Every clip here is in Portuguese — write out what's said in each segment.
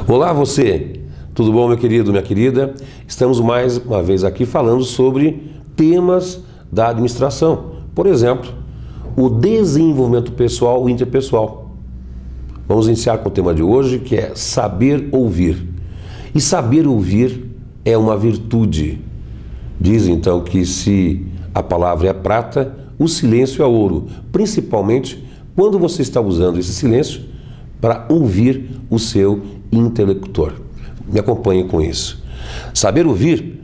Olá você, tudo bom meu querido, minha querida? Estamos mais uma vez aqui falando sobre temas da administração. Por exemplo, o desenvolvimento pessoal e interpessoal. Vamos iniciar com o tema de hoje, que é saber ouvir. E saber ouvir é uma virtude. Diz então que se a palavra é prata, o silêncio é ouro, principalmente quando você está usando esse silêncio para ouvir o seu interlocutor. Me acompanhe com isso. Saber ouvir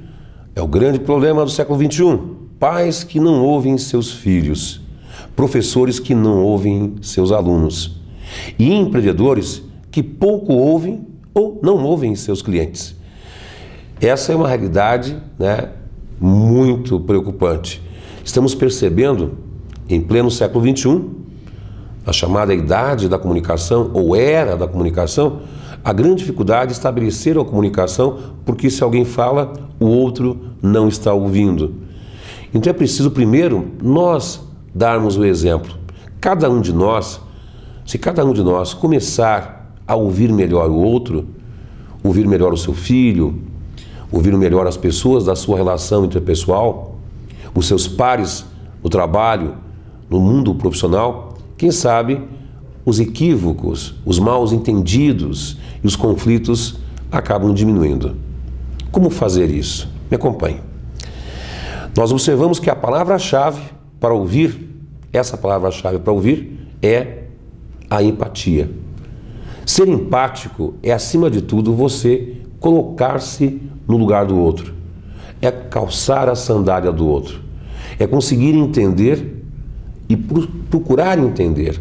é o grande problema do século XXI. Pais que não ouvem seus filhos, professores que não ouvem seus alunos e empreendedores que pouco ouvem ou não ouvem seus clientes. Essa é uma realidade, muito preocupante. Estamos percebendo, em pleno século XXI, a chamada idade da comunicação, ou era da comunicação, a grande dificuldade de estabelecer a comunicação, porque se alguém fala, o outro não está ouvindo. Então é preciso primeiro nós darmos o exemplo. Se cada um de nós começar a ouvir melhor o outro, ouvir melhor o seu filho, ouvir melhor as pessoas da sua relação interpessoal, os seus pares no trabalho, no mundo profissional, quem sabe os equívocos, os maus entendidos e os conflitos acabam diminuindo. Como fazer isso? Me acompanhe. Nós observamos que a palavra-chave para ouvir, essa palavra-chave para ouvir é a empatia. Ser empático é, acima de tudo, você colocar-se no lugar do outro. É calçar a sandália do outro. É conseguir entender e procurar entender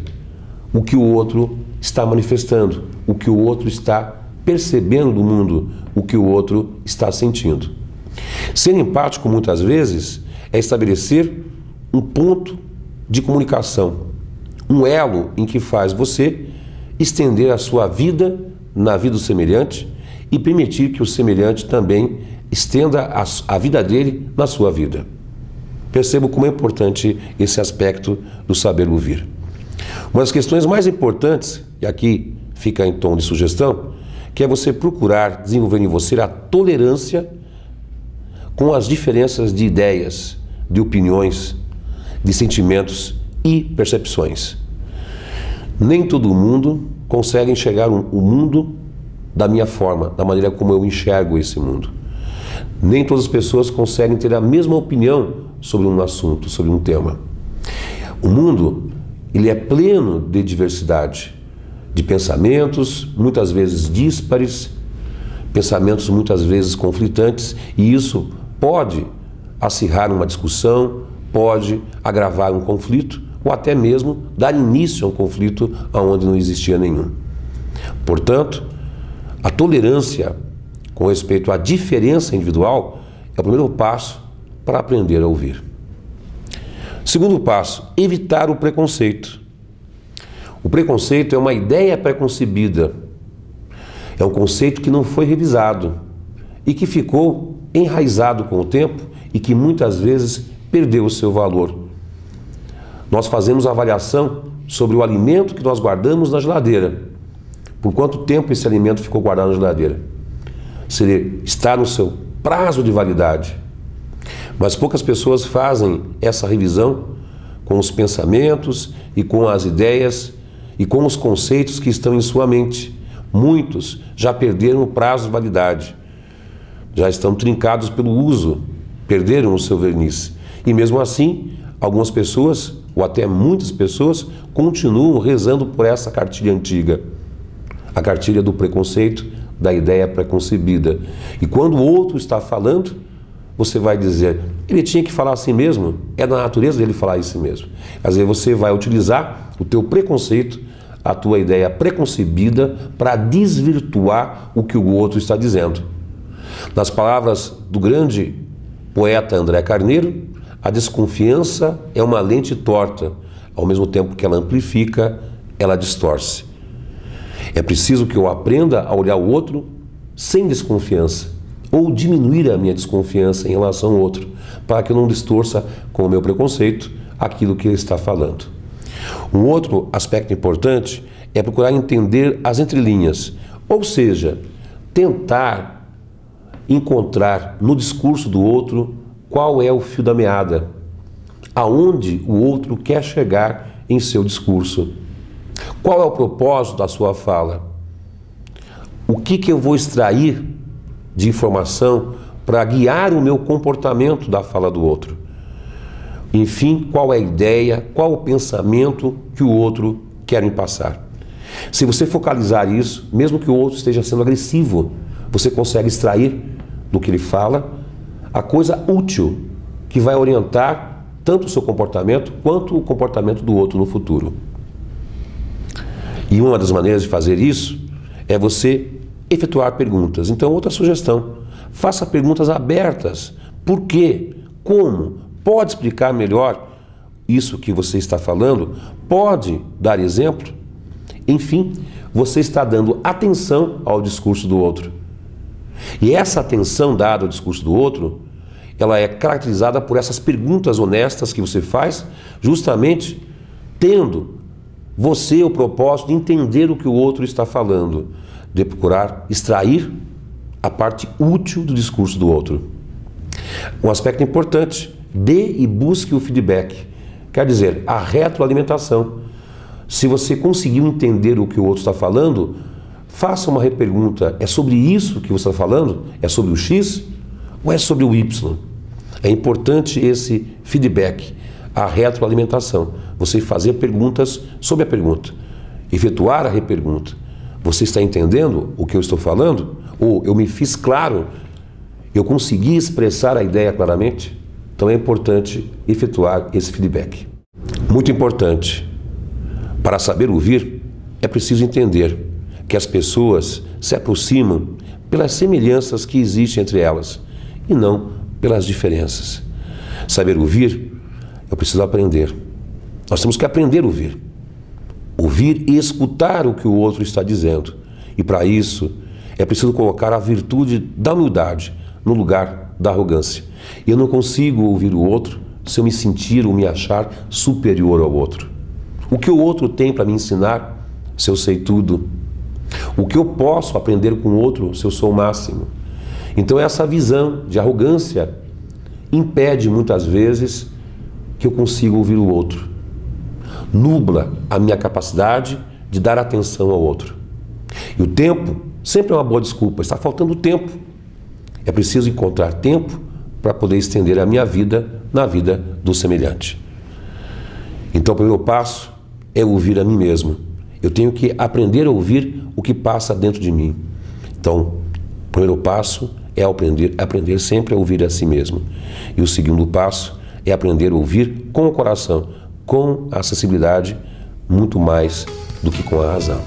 o que o outro está manifestando, o que o outro está percebendo do mundo, o que o outro está sentindo. Ser empático, muitas vezes, é estabelecer um ponto de comunicação, um elo em que faz você estender a sua vida na vida do semelhante e permitir que o semelhante também estenda a vida dele na sua vida. Percebo como é importante esse aspecto do saber ouvir. Uma das questões mais importantes, e aqui fica em tom de sugestão, que é você procurar desenvolver em você a tolerância com as diferenças de ideias, de opiniões, de sentimentos e percepções. Nem todo mundo consegue enxergar o mundo da minha forma, da maneira como eu enxergo esse mundo. Nem todas as pessoas conseguem ter a mesma opinião sobre um assunto, sobre um tema. O mundo, ele é pleno de diversidade, de pensamentos, muitas vezes díspares, pensamentos muitas vezes conflitantes, e isso pode acirrar uma discussão, pode agravar um conflito, ou até mesmo dar início a um conflito onde não existia nenhum. Portanto, a tolerância com respeito à diferença individual é o primeiro passo para aprender a ouvir. Segundo passo, evitar o preconceito. O preconceito é uma ideia preconcebida, é um conceito que não foi revisado e que ficou enraizado com o tempo e que muitas vezes perdeu o seu valor. Nós fazemos avaliação sobre o alimento que nós guardamos na geladeira. Por quanto tempo esse alimento ficou guardado na geladeira? Se ele está no seu prazo de validade. Mas poucas pessoas fazem essa revisão com os pensamentos e com as ideias e com os conceitos que estão em sua mente. Muitos já perderam o prazo de validade, já estão trincados pelo uso, perderam o seu verniz. E mesmo assim, algumas pessoas, ou até muitas pessoas, continuam rezando por essa cartilha antiga, a cartilha do preconceito, da ideia preconcebida. E quando o outro está falando, você vai dizer, ele tinha que falar assim mesmo, é da natureza dele falar isso mesmo. Às vezes você vai utilizar o teu preconceito, a tua ideia preconcebida, para desvirtuar o que o outro está dizendo. Nas palavras do grande poeta André Carneiro, a desconfiança é uma lente torta, ao mesmo tempo que ela amplifica, ela distorce. É preciso que eu aprenda a olhar o outro sem desconfiança, ou diminuir a minha desconfiança em relação ao outro, para que eu não distorça com o meu preconceito aquilo que ele está falando. Um outro aspecto importante é procurar entender as entrelinhas, Ou seja, tentar encontrar no discurso do outro qual é o fio da meada, aonde o outro quer chegar em seu discurso. Qual é o propósito da sua fala? O que eu vou extrair de informação para guiar o meu comportamento da fala do outro? Enfim, qual é a ideia, qual o pensamento que o outro quer me passar? Se você focalizar isso, mesmo que o outro esteja sendo agressivo, você consegue extrair do que ele fala a coisa útil que vai orientar tanto o seu comportamento quanto o comportamento do outro no futuro. E uma das maneiras de fazer isso é você efetuar perguntas. Então, outra sugestão, faça perguntas abertas. Por quê? Como? Pode explicar melhor isso que você está falando? Pode dar exemplo? Enfim, você está dando atenção ao discurso do outro. E essa atenção dada ao discurso do outro, ela é caracterizada por essas perguntas honestas que você faz, justamente tendo você o propósito de entender o que o outro está falando, de procurar extrair a parte útil do discurso do outro. Um aspecto importante, dê e busque o feedback, quer dizer, a retroalimentação. Se você conseguiu entender o que o outro está falando, faça uma repergunta. É sobre isso que você está falando? É sobre o X ou é sobre o Y? É importante esse feedback, a retroalimentação. Você fazer perguntas sobre a pergunta, efetuar a repergunta. Você está entendendo o que eu estou falando? Ou eu me fiz claro? Eu consegui expressar a ideia claramente? Então é importante efetuar esse feedback. Muito importante. Para saber ouvir, é preciso entender que as pessoas se aproximam pelas semelhanças que existem entre elas e não pelas diferenças. Saber ouvir, eu preciso aprender. Nós temos que aprender a ouvir. Ouvir e escutar o que o outro está dizendo. E para isso, é preciso colocar a virtude da humildade no lugar da arrogância. E eu não consigo ouvir o outro se eu me sentir ou me achar superior ao outro. O que o outro tem para me ensinar se eu sei tudo? O que eu posso aprender com o outro se eu sou o máximo? Então essa visão de arrogância impede muitas vezes que eu consiga ouvir o outro. Nubla a minha capacidade de dar atenção ao outro. E o tempo sempre é uma boa desculpa, está faltando tempo. É preciso encontrar tempo para poder estender a minha vida na vida do semelhante. Então o primeiro passo é ouvir a mim mesmo. Eu tenho que aprender a ouvir o que passa dentro de mim. Então, o primeiro passo é aprender sempre a ouvir a si mesmo. E o segundo passo é aprender a ouvir com o coração, com a acessibilidade, muito mais do que com a razão.